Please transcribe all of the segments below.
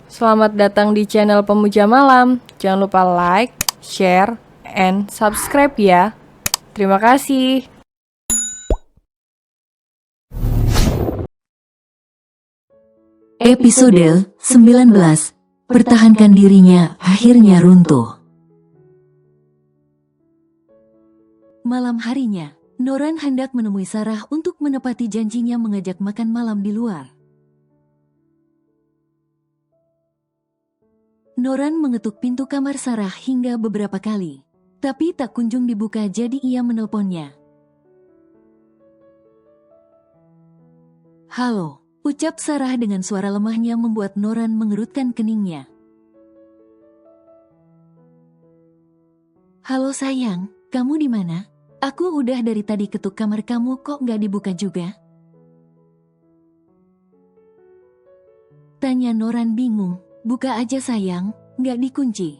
Selamat datang di channel Pemuja Malam. Jangan lupa like, share, and subscribe ya. Terima kasih. Episode 19. Pertahankan dirinya, akhirnya runtuh. Malam harinya, Noran hendak menemui Sarah untuk menepati janjinya mengajak makan malam di luar. Noran mengetuk pintu kamar Sarah hingga beberapa kali, tapi tak kunjung dibuka, jadi ia menelponnya. "Halo," ucap Sarah dengan suara lemahnya membuat Noran mengerutkan keningnya. "Halo sayang, kamu di mana? Aku udah dari tadi ketuk kamar kamu kok nggak dibuka juga?" Tanya Noran bingung. "Buka aja sayang, nggak dikunci,"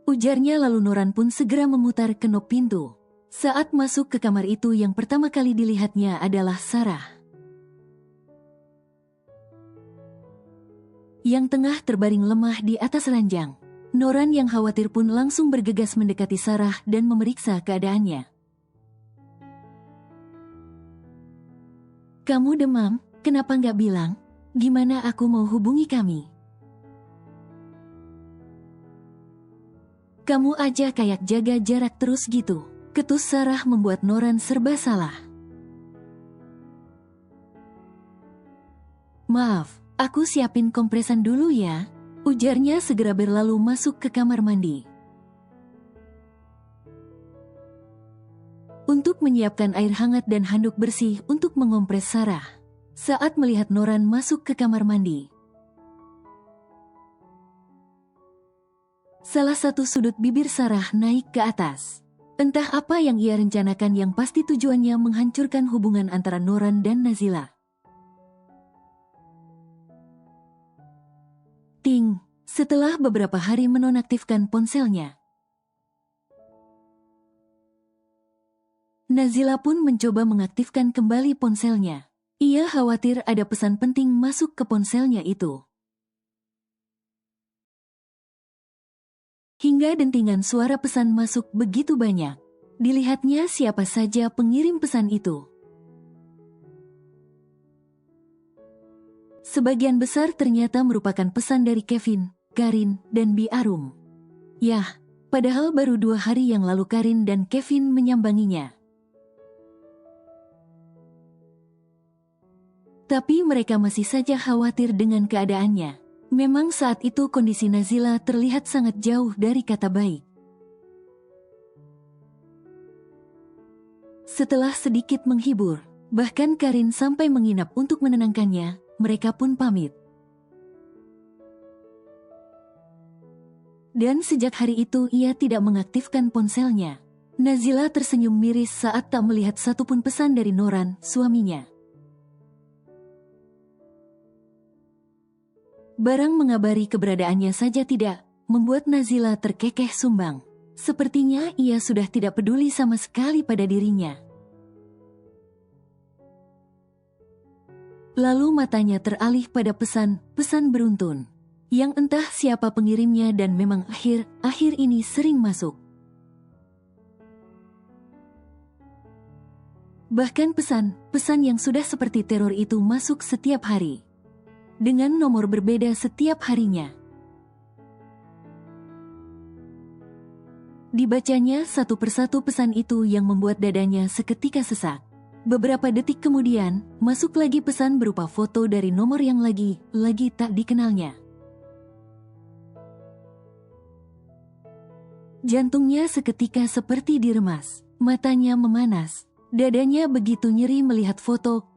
ujarnya, lalu Noran pun segera memutar kenop pintu. Saat masuk ke kamar itu, yang pertama kali dilihatnya adalah Sarah yang tengah terbaring lemah di atas ranjang. Noran yang khawatir pun langsung bergegas mendekati Sarah dan memeriksa keadaannya. "Kamu demam? Kenapa nggak bilang? Gimana aku mau hubungi kami? Kamu aja kayak jaga jarak terus gitu," ketus Sarah membuat Noran serba salah. "Maaf, aku siapin kompresan dulu ya," ujarnya segera berlalu masuk ke kamar mandi untuk menyiapkan air hangat dan handuk bersih untuk mengompres Sarah. Saat melihat Noran masuk ke kamar mandi, salah satu sudut bibir Sarah naik ke atas. Entah apa yang ia rencanakan, yang pasti tujuannya menghancurkan hubungan antara Noran dan Nazila. Ting, setelah beberapa hari menonaktifkan ponselnya, Nazila pun mencoba mengaktifkan kembali ponselnya. Ia khawatir ada pesan penting masuk ke ponselnya itu. Hingga dentingan suara pesan masuk begitu banyak. Dilihatnya siapa saja pengirim pesan itu. Sebagian besar ternyata merupakan pesan dari Kevin, Karin, dan Bi Arum. Yah, padahal baru 2 hari yang lalu Karin dan Kevin menyambanginya. Tapi mereka masih saja khawatir dengan keadaannya. Memang saat itu kondisi Nazila terlihat sangat jauh dari kata baik. Setelah sedikit menghibur, bahkan Karin sampai menginap untuk menenangkannya, mereka pun pamit. Dan sejak hari itu ia tidak mengaktifkan ponselnya. Nazila tersenyum miris saat tak melihat satupun pesan dari Noran, suaminya. Barang mengabari keberadaannya saja tidak, membuat Nazila terkekeh sumbang. Sepertinya ia sudah tidak peduli sama sekali pada dirinya. Lalu matanya teralih pada pesan beruntun, yang entah siapa pengirimnya dan memang akhir ini sering masuk. Bahkan pesan yang sudah seperti teror itu masuk setiap hari, dengan nomor berbeda setiap harinya. Dibacanya satu persatu pesan itu yang membuat dadanya seketika sesak. Beberapa detik kemudian, masuk lagi pesan berupa foto dari nomor yang lagi tak dikenalnya. Jantungnya seketika seperti diremas, matanya memanas, dadanya begitu nyeri melihat foto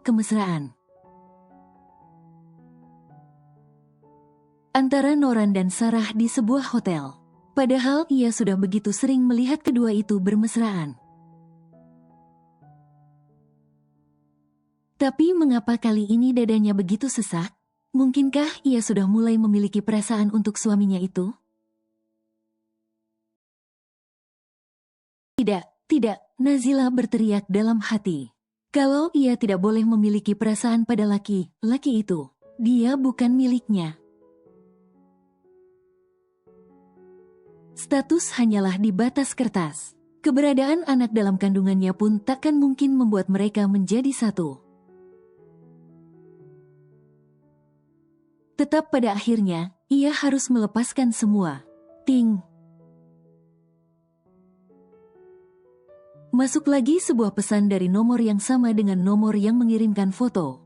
kemesraan antara Noran dan Sarah di sebuah hotel. Padahal ia sudah begitu sering melihat kedua itu bermesraan. Tapi mengapa kali ini dadanya begitu sesak? Mungkinkah ia sudah mulai memiliki perasaan untuk suaminya itu? Tidak, Nazila berteriak dalam hati. Kalau ia tidak boleh memiliki perasaan pada laki-laki itu, dia bukan miliknya. Status hanyalah di batas kertas. Keberadaan anak dalam kandungannya pun takkan mungkin membuat mereka menjadi satu. Tetap pada akhirnya, ia harus melepaskan semua. Ting. Masuk lagi sebuah pesan dari nomor yang sama dengan nomor yang mengirimkan foto.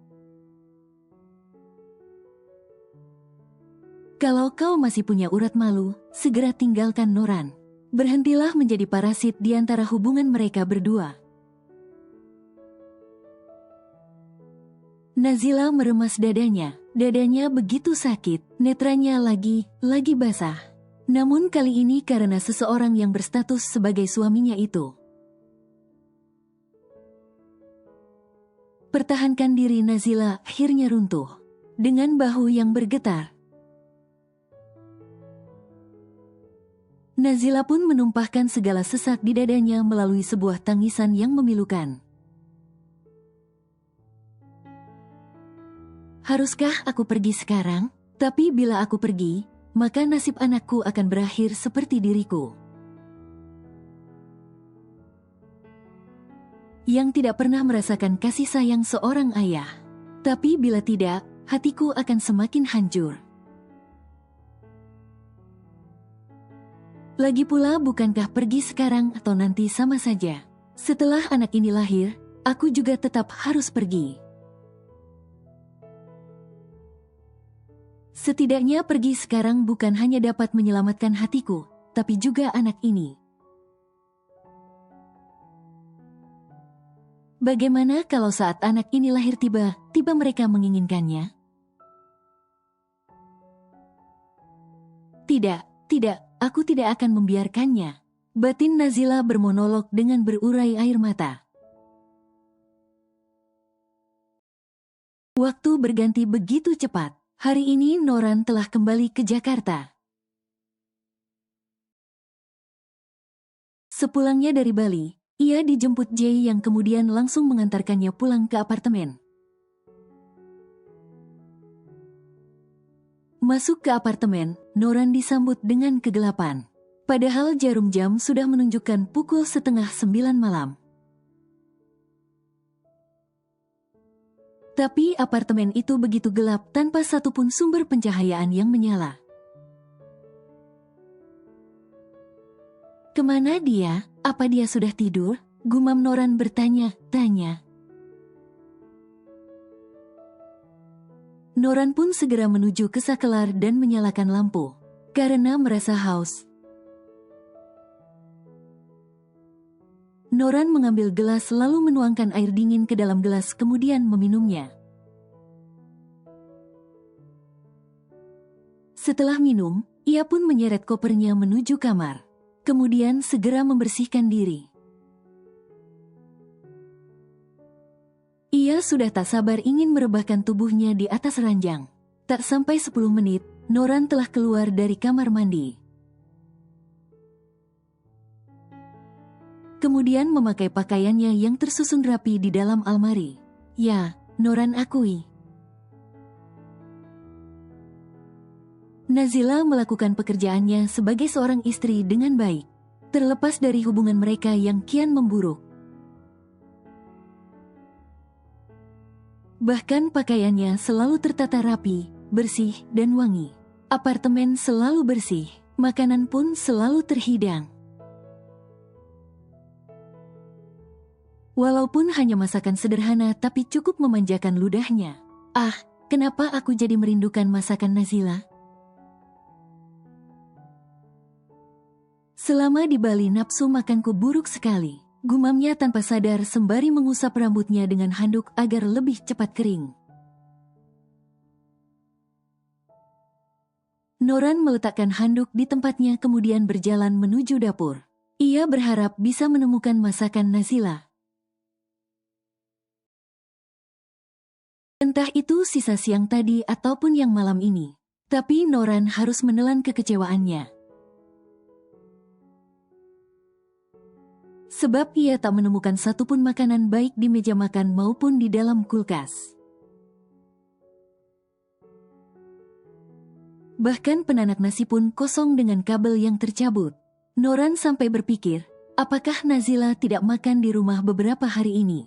Kalau kau masih punya urat malu, segera tinggalkan Noran. Berhentilah menjadi parasit di antara hubungan mereka berdua. Nazila meremas dadanya. Dadanya begitu sakit, netranya lagi basah. Namun kali ini karena seseorang yang berstatus sebagai suaminya itu. Pertahankan diri Nazila akhirnya runtuh. Dengan bahu yang bergetar. Nazila pun menumpahkan segala sesak di dadanya melalui sebuah tangisan yang memilukan. Haruskah aku pergi sekarang? Tapi bila aku pergi, maka nasib anakku akan berakhir seperti diriku. Yang tidak pernah merasakan kasih sayang seorang ayah. Tapi bila tidak, hatiku akan semakin hancur. Lagi pula bukankah pergi sekarang atau nanti sama saja? Setelah anak ini lahir, aku juga tetap harus pergi. Setidaknya pergi sekarang bukan hanya dapat menyelamatkan hatiku, tapi juga anak ini. Bagaimana kalau saat anak ini lahir tiba-tiba mereka menginginkannya? Tidak, aku tidak akan membiarkannya. Batin Nazila bermonolog dengan berurai air mata. Waktu berganti begitu cepat. Hari ini Noran telah kembali ke Jakarta. Sepulangnya dari Bali, ia dijemput Jay yang kemudian langsung mengantarkannya pulang ke apartemen. Masuk ke apartemen, Noran disambut dengan kegelapan. Padahal jarum jam sudah menunjukkan pukul 8:30 malam. Tapi apartemen itu begitu gelap tanpa satupun sumber pencahayaan yang menyala. Kemana dia? Apa dia sudah tidur? Gumam Noran bertanya-tanya. Noran pun segera menuju ke sakelar dan menyalakan lampu, karena merasa haus. Noran mengambil gelas lalu menuangkan air dingin ke dalam gelas kemudian meminumnya. Setelah minum, ia pun menyeret kopernya menuju kamar. Kemudian segera membersihkan diri. Ia sudah tak sabar ingin merebahkan tubuhnya di atas ranjang. Tak sampai 10 menit, Noran telah keluar dari kamar mandi. Kemudian memakai pakaiannya yang tersusun rapi di dalam almari. Ya, Noran akui. Nazila melakukan pekerjaannya sebagai seorang istri dengan baik, terlepas dari hubungan mereka yang kian memburuk. Bahkan pakaiannya selalu tertata rapi, bersih, dan wangi. Apartemen selalu bersih, makanan pun selalu terhidang. Walaupun hanya masakan sederhana tapi cukup memanjakan ludahnya. Ah, kenapa aku jadi merindukan masakan Nazila? Selama di Bali nafsu makanku buruk sekali. Gumamnya tanpa sadar sembari mengusap rambutnya dengan handuk agar lebih cepat kering. Noran meletakkan handuk di tempatnya kemudian berjalan menuju dapur. Ia berharap bisa menemukan masakan Nazila. Entah itu sisa siang tadi ataupun yang malam ini. Tapi Noran harus menelan kekecewaannya. sebab ia tak menemukan satupun makanan baik di meja makan maupun di dalam kulkas. Bahkan penanak nasi pun kosong dengan kabel yang tercabut. Noran sampai berpikir, apakah Nazila tidak makan di rumah beberapa hari ini?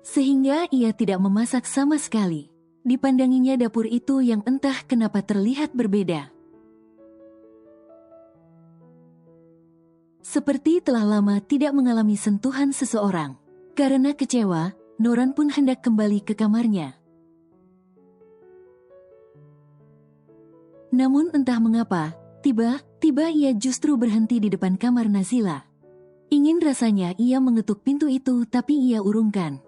Sehingga ia tidak memasak sama sekali. Dipandanginya dapur itu yang entah kenapa terlihat berbeda. Seperti telah lama tidak mengalami sentuhan seseorang. Karena kecewa, Noran pun hendak kembali ke kamarnya. Namun entah mengapa, tiba-tiba ia justru berhenti di depan kamar Nazila. Ingin rasanya ia mengetuk pintu itu, tapi ia urungkan.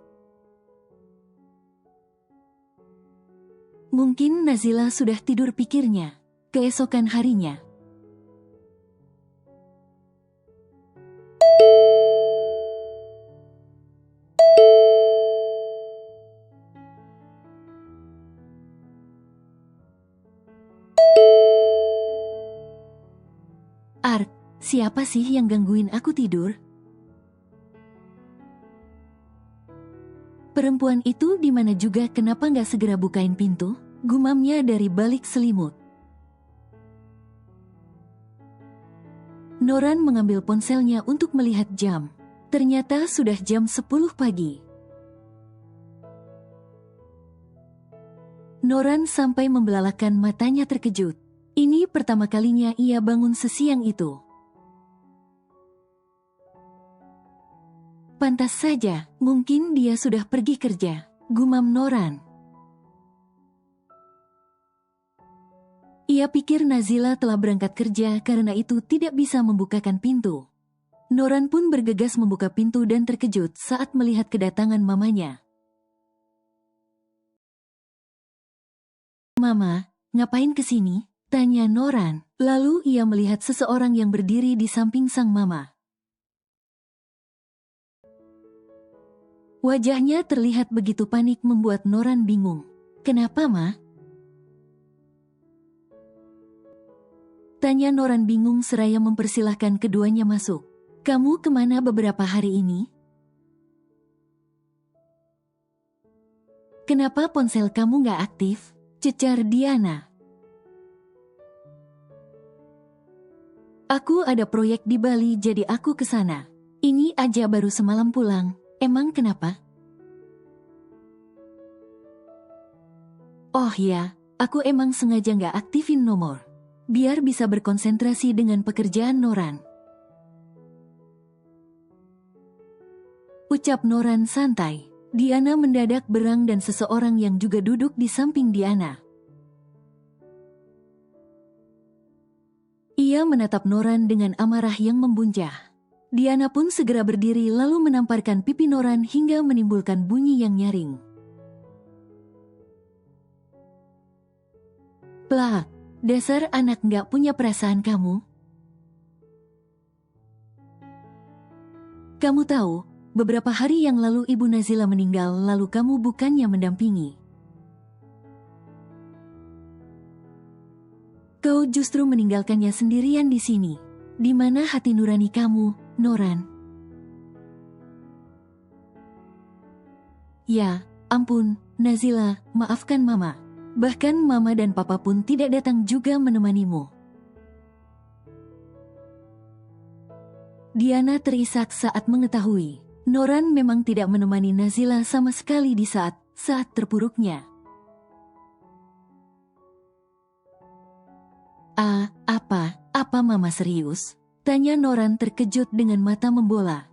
Mungkin Nazila sudah tidur, pikirnya. Keesokan harinya. Art, siapa sih yang gangguin aku tidur? Perempuan itu di mana juga, kenapa nggak segera bukain pintu? Gumamnya dari balik selimut. Noran mengambil ponselnya untuk melihat jam. Ternyata sudah jam 10 pagi. Noran sampai membelalakan matanya terkejut. Ini pertama kalinya ia bangun sesiang itu. Pantas saja, mungkin dia sudah pergi kerja, gumam Noran. Ia pikir Nazila telah berangkat kerja, karena itu tidak bisa membukakan pintu. Noran pun bergegas membuka pintu dan terkejut saat melihat kedatangan mamanya. "Mama, ngapain kesini?" tanya Noran. Lalu ia melihat seseorang yang berdiri di samping sang mama. Wajahnya terlihat begitu panik membuat Noran bingung. "Kenapa, Ma?" tanya Noran bingung seraya mempersilahkan keduanya masuk. "Kamu kemana beberapa hari ini? Kenapa ponsel kamu nggak aktif?" cecar Diana. "Aku ada proyek di Bali, jadi aku ke sana. Ini aja baru semalam pulang. Emang kenapa?" "Oh ya, aku emang sengaja nggak aktifin nomor, biar bisa berkonsentrasi dengan pekerjaan." Noran ucap Noran santai. Diana mendadak berang dan seseorang yang juga duduk di samping Diana. Ia menatap Noran dengan amarah yang membuncah. Diana pun segera berdiri lalu menamparkan pipi Noran hingga menimbulkan bunyi yang nyaring. "Plak, dasar anak nggak punya perasaan kamu. Kamu tahu, beberapa hari yang lalu Ibu Nazila meninggal, lalu kamu bukannya mendampingi. Kau justru meninggalkannya sendirian di sini. Di mana hati nurani kamu, Noran?" "Ya, ampun, Nazila, maafkan Mama. Bahkan Mama dan Papa pun tidak datang juga menemanimu." Diana terisak saat mengetahui Noran memang tidak menemani Nazila sama sekali di saat terpuruknya. Apa Mama serius?" tanya Noran terkejut dengan mata membola.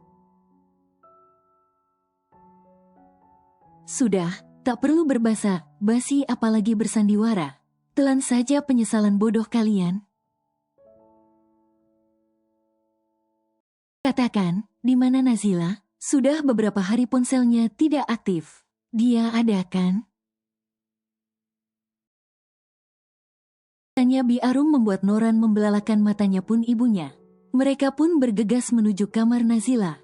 "Sudah, tak perlu berbasa-basi apalagi bersandiwara. Telan saja penyesalan bodoh kalian. Katakan, di mana Nazila? Sudah beberapa hari ponselnya tidak aktif. Dia ada kan?" tanya Bi Arum membuat Noran membelalakan matanya pun ibunya. Mereka pun bergegas menuju kamar Nazila.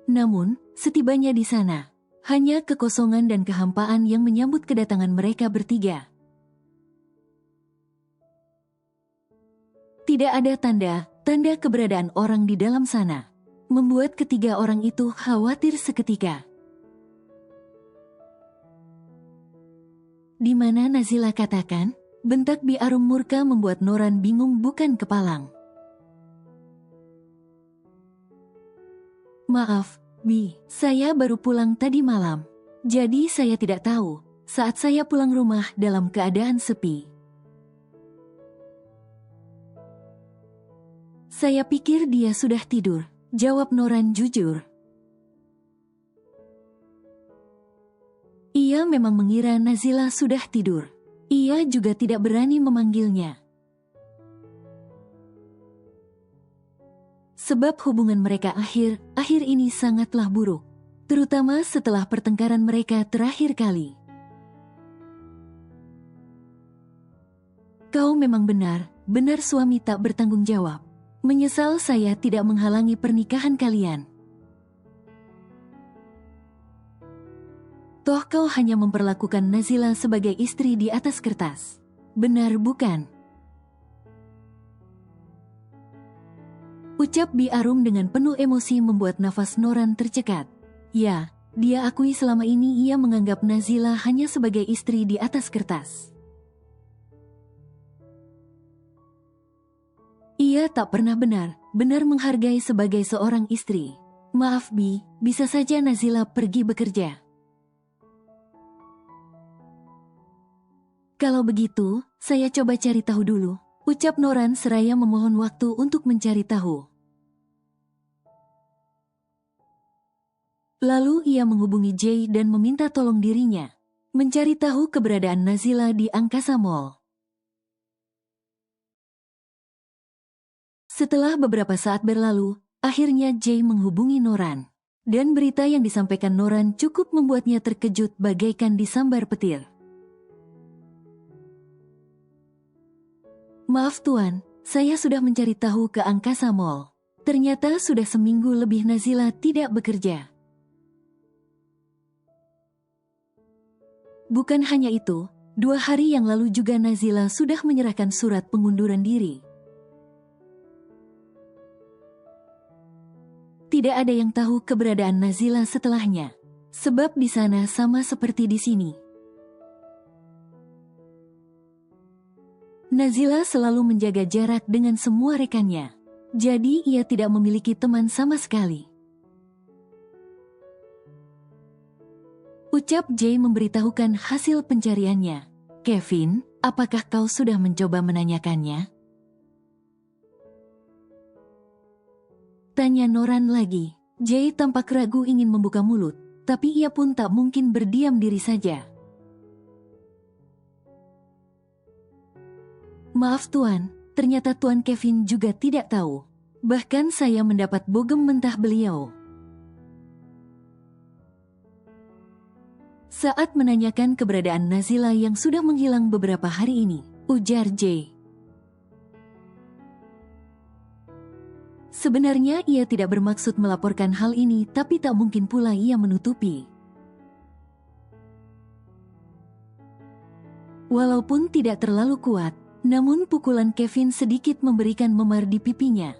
Namun, setibanya di sana, hanya kekosongan dan kehampaan yang menyambut kedatangan mereka bertiga. Tidak ada tanda keberadaan orang di dalam sana. Membuat ketiga orang itu khawatir seketika. Di mana Nazila katakan? Bentak Bi Arum murka membuat Noran bingung bukan kepalang. Maaf, Bi, saya baru pulang tadi malam. Jadi saya tidak tahu saat saya pulang rumah dalam keadaan sepi. Saya pikir dia sudah tidur, jawab Noran jujur. Ia memang mengira Nazila sudah tidur. Ia juga tidak berani memanggilnya. Sebab hubungan mereka akhir ini sangatlah buruk. Terutama setelah pertengkaran mereka terakhir kali. Kau memang benar suami tak bertanggung jawab. Menyesal saya tidak menghalangi pernikahan kalian. Toh kau hanya memperlakukan Nazila sebagai istri di atas kertas. Benar bukan? Ucap Bi Arum dengan penuh emosi membuat nafas Noran tercekat. Ya, dia akui selama ini ia menganggap Nazila hanya sebagai istri di atas kertas. Ia tak pernah benar menghargai sebagai seorang istri. Maaf Bi, bisa saja Nazila pergi bekerja. Kalau begitu, saya coba cari tahu dulu, ucap Noran seraya memohon waktu untuk mencari tahu. Lalu ia menghubungi Jay dan meminta tolong dirinya mencari tahu keberadaan Nazila di Angkasa Mall. Setelah beberapa saat berlalu, akhirnya Jay menghubungi Noran. Dan berita yang disampaikan Noran cukup membuatnya terkejut bagaikan disambar petir. Maaf Tuan, saya sudah mencari tahu ke Angkasa Mall. Ternyata sudah seminggu lebih Nazila tidak bekerja. Bukan hanya itu, 2 hari yang lalu juga Nazila sudah menyerahkan surat pengunduran diri. Tidak ada yang tahu keberadaan Nazila setelahnya, sebab di sana sama seperti di sini. Nazila selalu menjaga jarak dengan semua rekannya, jadi ia tidak memiliki teman sama sekali. Ucap Jay memberitahukan hasil pencariannya. Kevin, apakah kau sudah mencoba menanyakannya? Tanya Noran lagi. Jay tampak ragu ingin membuka mulut, tapi ia pun tak mungkin berdiam diri saja. Maaf Tuan, ternyata Tuan Kevin juga tidak tahu. Bahkan saya mendapat bogem mentah beliau. Saat menanyakan keberadaan Nazila yang sudah menghilang beberapa hari ini, ujar Jay. Sebenarnya ia tidak bermaksud melaporkan hal ini, tapi tak mungkin pula ia menutupi. Walaupun tidak terlalu kuat, namun pukulan Kevin sedikit memberikan memar di pipinya.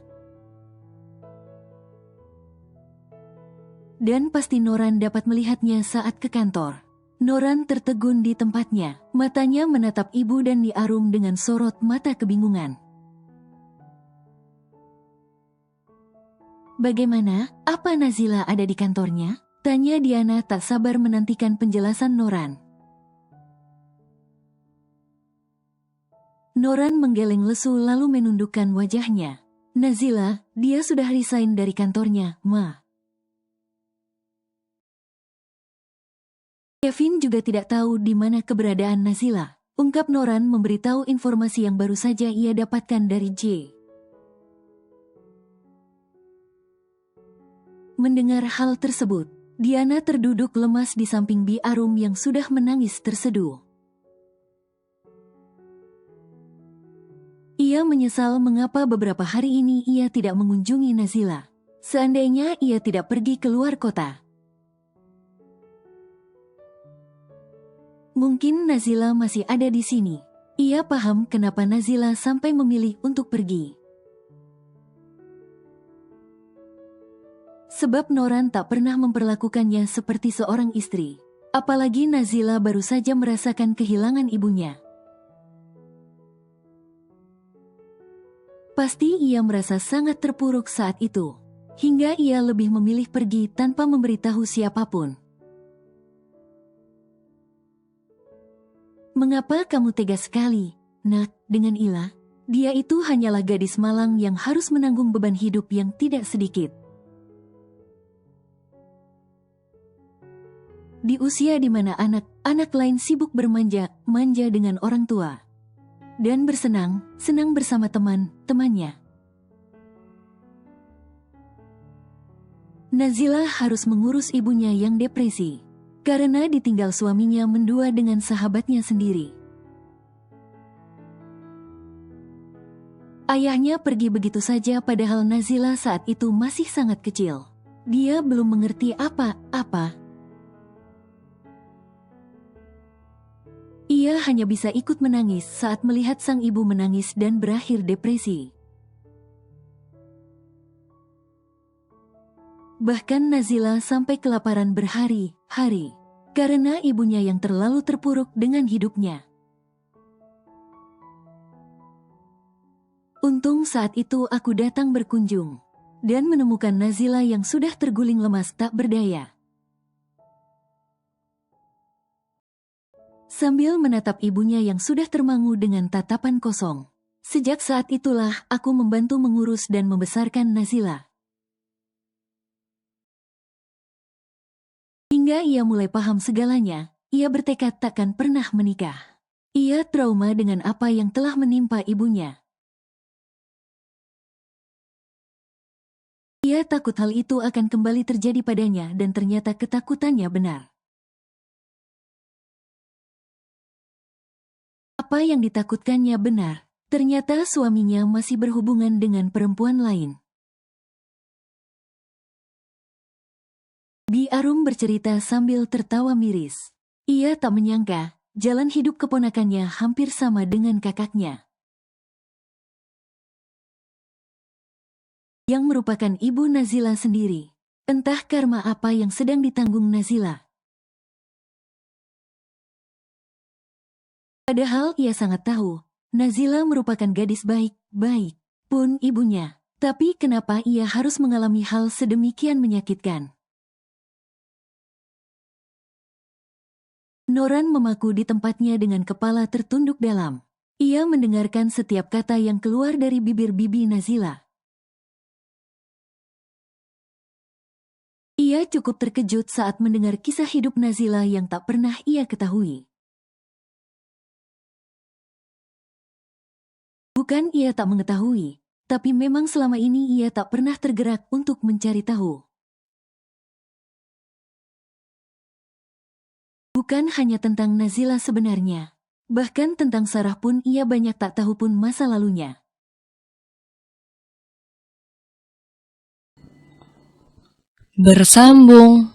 Dan pasti Noran dapat melihatnya saat ke kantor. Noran tertegun di tempatnya, matanya menatap ibu dan Bi Arum dengan sorot mata kebingungan. Bagaimana? Apa Nazila ada di kantornya? Tanya Diana tak sabar menantikan penjelasan Noran. Noran menggeleng lesu lalu menundukkan wajahnya. Nazila, dia sudah resign dari kantornya, Ma. Kevin juga tidak tahu di mana keberadaan Nazila. Ungkap Noran memberitahu informasi yang baru saja ia dapatkan dari Jay. Mendengar hal tersebut, Diana terduduk lemas di samping Bi Arum yang sudah menangis terseduh. Ia menyesal mengapa beberapa hari ini ia tidak mengunjungi Nazila. Seandainya ia tidak pergi keluar kota. Mungkin Nazila masih ada di sini. Ia paham kenapa Nazila sampai memilih untuk pergi. sebab Noran tak pernah memperlakukannya seperti seorang istri. Apalagi Nazila baru saja merasakan kehilangan ibunya. Pasti ia merasa sangat terpuruk saat itu, hingga ia lebih memilih pergi tanpa memberitahu siapapun. "Mengapa kamu tega sekali, Nak, dengan Ila? Dia itu hanyalah gadis malang yang harus menanggung beban hidup yang tidak sedikit. Di usia di mana anak-anak lain sibuk bermanja dengan orang tua dan bersenang-senang bersama teman-temannya. Nazila harus mengurus ibunya yang depresi karena ditinggal suaminya mendua dengan sahabatnya sendiri. Ayahnya pergi begitu saja padahal Nazila saat itu masih sangat kecil. Dia belum mengerti apa-apa. Ia hanya bisa ikut menangis saat melihat sang ibu menangis dan berakhir depresi. Bahkan Nazila sampai kelaparan berhari-hari karena ibunya yang terlalu terpuruk dengan hidupnya. Untung saat itu aku datang berkunjung dan menemukan Nazila yang sudah terguling lemas tak berdaya. Sambil menatap ibunya yang sudah termangu dengan tatapan kosong. Sejak saat itulah aku membantu mengurus dan membesarkan Nazila. Hingga ia mulai paham segalanya, ia bertekad takkan pernah menikah. Ia trauma dengan apa yang telah menimpa ibunya. Ia takut hal itu akan kembali terjadi padanya dan ternyata ketakutannya benar. Apa yang ditakutkannya benar, ternyata suaminya masih berhubungan dengan perempuan lain. Bi Arum bercerita sambil tertawa miris. Ia tak menyangka, jalan hidup keponakannya hampir sama dengan kakaknya, yang merupakan ibu Nazila sendiri. Entah karma apa yang sedang ditanggung Nazila. Padahal ia sangat tahu, Nazila merupakan gadis baik pun ibunya. Tapi kenapa ia harus mengalami hal sedemikian menyakitkan? Noran memaku di tempatnya dengan kepala tertunduk dalam. Ia mendengarkan setiap kata yang keluar dari bibir bibi Nazila. Ia cukup terkejut saat mendengar kisah hidup Nazila yang tak pernah ia ketahui. Bukan ia tak mengetahui, tapi memang selama ini ia tak pernah tergerak untuk mencari tahu. Bukan hanya tentang Nazila sebenarnya, bahkan tentang Sarah pun ia banyak tak tahu pun masa lalunya. Bersambung.